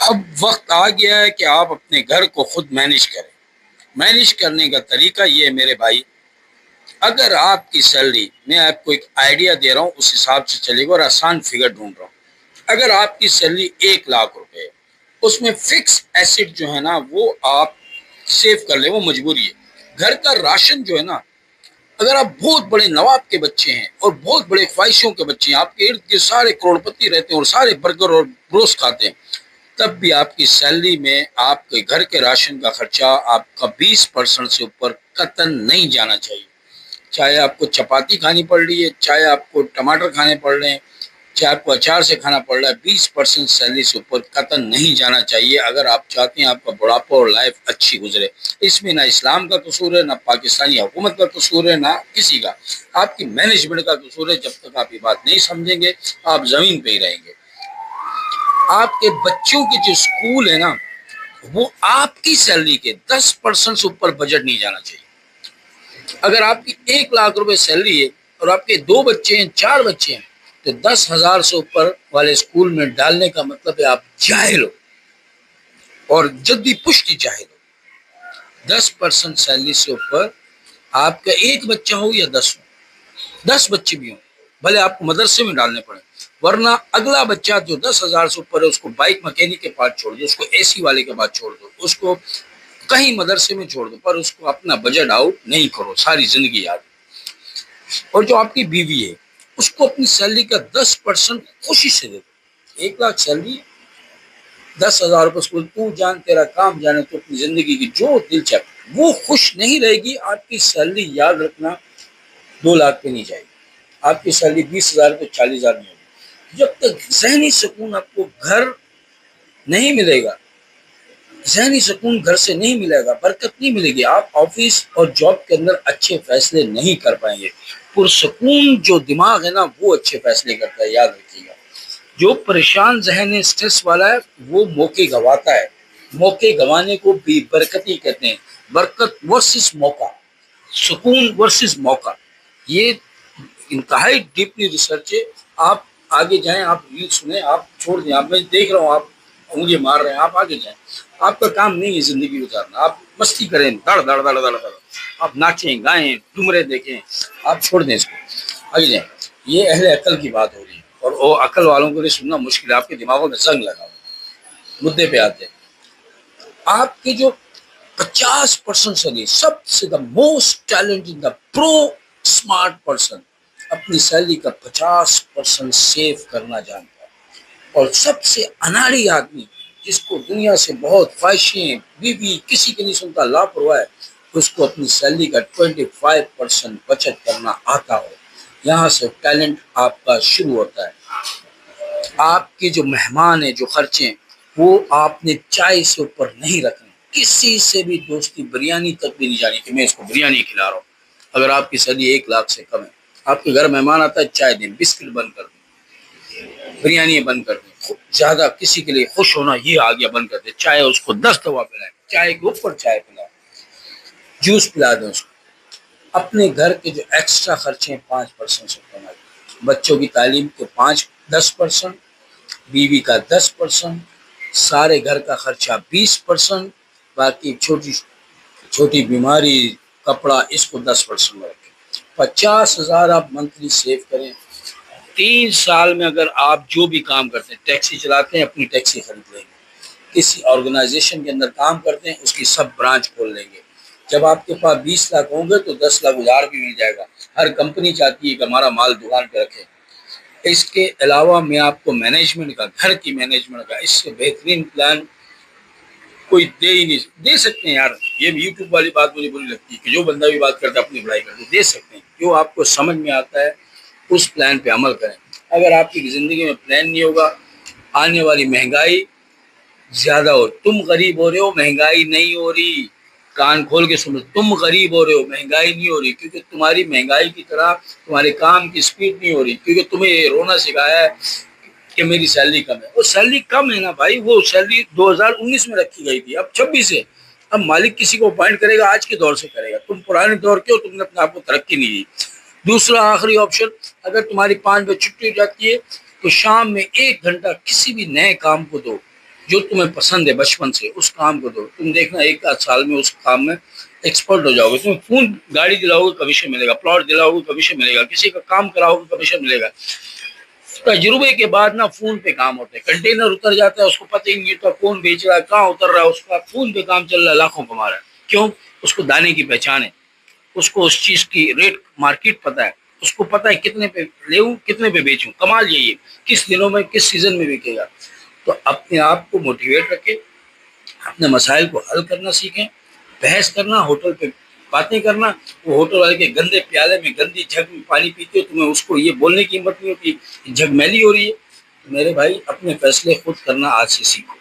اب وقت آ گیا ہے کہ آپ اپنے گھر کو خود مینیج کریں۔ مینیج کرنے کا طریقہ یہ ہے میرے بھائی، اگر آپ کی سیلری، میں آپ کو ایک آئیڈیا دے رہا ہوں، اس حساب سے چلے گا اور آسان فگر ڈھونڈ رہا ہوں۔ اگر آپ کی سیلری 1,00,000 روپے، اس میں فکس ایسٹ جو ہے نا وہ آپ سیو کر لیں، وہ مجبوری ہے۔ گھر کا راشن جو ہے نا، اگر آپ بہت بڑے نواب کے بچے ہیں اور بہت بڑے خواہشوں کے بچے ہیں، آپ کے ارد گرد سارے کروڑپتی رہتے ہیں اور سارے برگر اور بروس کھاتے ہیں، تب بھی آپ کی سیلری میں آپ کے گھر کے راشن کا خرچہ آپ کا 20% سے اوپر قطعاً نہیں جانا چاہیے۔ چاہے آپ کو چپاتی کھانی پڑ رہی ہے، چاہے آپ کو ٹماٹر کھانے پڑ رہے ہیں، چاہے آپ کو اچار سے کھانا پڑ رہا ہے، 20% سیلری سے اوپر قطعاً نہیں جانا چاہیے اگر آپ چاہتے ہیں آپ کا بڑھاپا اور لائف اچھی گزرے۔ اس میں نہ اسلام کا قصور ہے، نہ پاکستانی حکومت کا قصور ہے، نہ کسی کا، آپ کی مینجمنٹ کا قصور ہے۔ جب تک آپ یہ بات نہیں سمجھیں گے آپ زمین پہ ہی رہیں گے۔ آپ کے بچوں کے جو اسکول ہے نا، وہ آپ کی سیلری کے 10% سے اوپر بجٹ نہیں جانا چاہیے۔ اگر آپ کی 1,00,000 روپے سیلری ہے اور آپ کے 2 بچے ہیں، 4 بچے ہیں، تو 10,000 سے اوپر والے اسکول میں ڈالنے کا مطلب ہے آپ جاہل ہو اور جدی پشتی جاہل ہو۔ 10% سیلری سے اوپر آپ کا ایک بچہ ہو یا 10 ہو، 10 بچے بھی ہوں، بھلے آپ کو مدرسے میں ڈالنے پڑے، ورنہ اگلا بچہ جو 10,000 سے اوپر ہے اس کو بائک مکینک کے پاس چھوڑ دو، اس کو اے سی والے کے پاس چھوڑ دو، اس کو کہیں مدرسے میں چھوڑ دو، پر اس کو اپنا بجٹ آؤٹ نہیں کرو ساری زندگی یاد۔ اور جو آپ کی بیوی ہے اس کو اپنی سیلری کا 10% خوشی سے دے دو۔ 1,00,000 سیلری، 10,000 روپے اسکول، تو جان تیرا کام جانے، تو اپنی زندگی کی جو دل چاہے، وہ خوش نہیں رہے گی۔ آپ کی سیلری یاد رکھنا 2,00,000 پہ نہیں جائے گی، آپ کی سیلری 20,000 پہ 40,000 نہیں ہوگی۔ جب تک ذہنی سکون آپ کو گھر نہیں ملے گا، ذہنی سکون گھر سے نہیں ملے گا، برکت نہیں ملے گی، آپ آفس اور جاب کے اندر اچھے فیصلے نہیں کر پائیں گے۔ پرسکون جو دماغ ہے نا وہ اچھے فیصلے کرتا ہے، یاد رکھیے گا۔ جو پریشان ذہن ہے، اسٹریس والا ہے، وہ موقع گواتا ہے۔ موقع گوانے کو بھی برکتی کہتے ہیں، برکت ورسز موقع، سکون ورسز موقع۔ یہ انتہائی ڈیپلی ریسرچ ہے۔ آپ آگے جائیں، آپ ریل سنیں، آپ چھوڑ دیں، آپ میں دیکھ رہا ہوں آپ انگلی مار رہے ہیں، آپ آگے جائیں۔ آپ کا کام نہیں ہے زندگی گزارنا، آپ مستی کریں، دڑ دڑ دڑ دڑ دڑ، آپ ناچیں گائیں ڈمرے دیکھیں، آپ چھوڑ دیں اس کو، آگے جائیں۔ یہ اہل عقل کی بات ہو رہی ہے اور وہ عقل والوں کے لیے سننا مشکل ہے، آپ کے دماغوں میں زنگ لگا ہوا۔ مدے پہ آتے ہیں، آپ کے جو 50% سیلری، سب سے the most talented, the pro smart person اپنی سیلری کا 50% سیو کرنا جانتا ہے، اور سب سے اناڑی آدمی جس کو دنیا سے بہت خواہشیں، بیوی کسی کی نہیں سنتا، لاپرواہ ہے، اس کو اپنی سیلری کا 25% بچت کرنا آتا ہو۔ یہاں سے ٹیلنٹ آپ کا شروع ہوتا ہے۔ آپ کے جو مہمان ہیں، جو خرچے ہیں، وہ آپ نے چائے سے اوپر نہیں رکھنے، کسی سے بھی دوستی بریانی تک بھی نہیں جانی کہ میں اس کو بریانی کھلا رہا ہوں۔ اگر آپ کی سیلری 1,00,000 سے کم ہے، آپ کے گھر مہمان آتا ہے، چائے دیں، بسکٹ بند کر دیں، بریانی بند کر دیں، زیادہ کسی کے لیے خوش ہونا یہ آ گیا بند کر دیں، چائے اس کو 10 دفعہ پلائیں، چائے کے اوپر چائے پلائیں، جوس پلا دیں اس کو۔ اپنے گھر کے جو ایکسٹرا خرچے ہیں 5% سے کم، بچوں کی تعلیم کے 10%، بیوی کا 10%، سارے گھر کا خرچہ 20%، باقی چھوٹی چھوٹی بیماری، کپڑا، اس کو 10% میں رکھیں۔ 50,000 آپ منتھلی سیو کریں۔ 3 سال میں اگر آپ جو بھی کام کرتے ہیں، ٹیکسی چلاتے ہیں، اپنی ٹیکسی خرید لیں گے، کسی آرگنائزیشن کے اندر کام کرتے ہیں، اس کی سب برانچ کھول لیں گے۔ جب آپ کے پاس 20 لاکھ ہوں گے تو 10 لاکھ ادھار بھی مل جائے گا۔ ہر کمپنی چاہتی ہے کہ ہمارا مال دکان پہ رکھے۔ اس کے علاوہ میں آپ کو مینجمنٹ کا، گھر کی مینجمنٹ کا، اس سے بہترین پلان کوئی دے ہی نہیں دے سکتے ہیں یار۔ یہ یوٹیوب والی بات مجھے بری لگتی ہے کہ جو بندہ بھی بات کرتا ہے اپنی بڑائی کرتے، دے سکتے ہیں، جو آپ کو سمجھ میں آتا ہے اس پلان پہ عمل کریں۔ اگر آپ کی زندگی میں پلان نہیں ہوگا، آنے والی مہنگائی زیادہ ہو، تم غریب ہو رہے ہو، مہنگائی نہیں ہو رہی، کان کھول کے سنو، تم غریب ہو رہے ہو، مہنگائی نہیں ہو رہی، کیونکہ تمہاری مہنگائی کی طرح تمہارے کام کی سپیڈ نہیں ہو رہی، کیونکہ تمہیں یہ رونا سکھایا ہے کہ میری سیلری کم ہے۔ وہ سیلری کم ہے نا بھائی، وہ سیلری 2019 میں رکھی گئی تھی، اب 26 ہے۔ اب مالک کسی کو اپوائنٹ کرے گا آج کے دور سے کرے گا، تم پرانے دور کے ہو، تم نے اپنے آپ کو ترقی نہیں دی۔ دوسرا آخری آپشن، اگر تمہاری 5 بجے چھٹی ہو جاتی ہے تو شام میں 1 گھنٹہ کسی بھی نئے کام کو دو جو تمہیں پسند ہے بچپن سے اس کام کو دو. تم دیکھنا 1 آدھ سال میں اس کام میں ایکسپرٹ ہو جاؤ گے. تم فون گاڑی دلاؤ گے کمیشن ملے گا, پلاٹ دلاؤ گے کمیشن ملے گا, کسی کا کام کراؤ گے کمیشن ملے گا. تجربے کے بعد نا فون پہ کام ہوتا ہے. کنٹینر اتر جاتا ہے اس کو پتہ ہی نہیں ہوتا کون بیچ رہا ہے, کہاں اتر رہا ہے, اس کا فون پہ کام چل رہا ہے, لاکھوں کما رہا ہے. کیوں؟ اس کو دانے کی پہچان ہے, اس کو اس چیز کی ریٹ مارکیٹ پتہ ہے, اس کو پتہ ہے کتنے پہ لیوں کتنے پہ بیچوں. کمال یہی ہے کس دنوں میں کس سیزن میں بکے گا. تو اپنے آپ کو موٹیویٹ رکھیں, اپنے مسائل کو حل کرنا سیکھیں. بحث کرنا, ہوٹل پہ باتیں کرنا, وہ ہوٹل والے کے گندے پیالے میں گندی جھگ میں پانی پیتے ہو, تمہیں اس کو یہ بولنے کی ہمت نہیں ہوتی جھگ میلی ہو رہی ہے. میرے بھائی اپنے فیصلے خود کرنا آج سے سیکھو.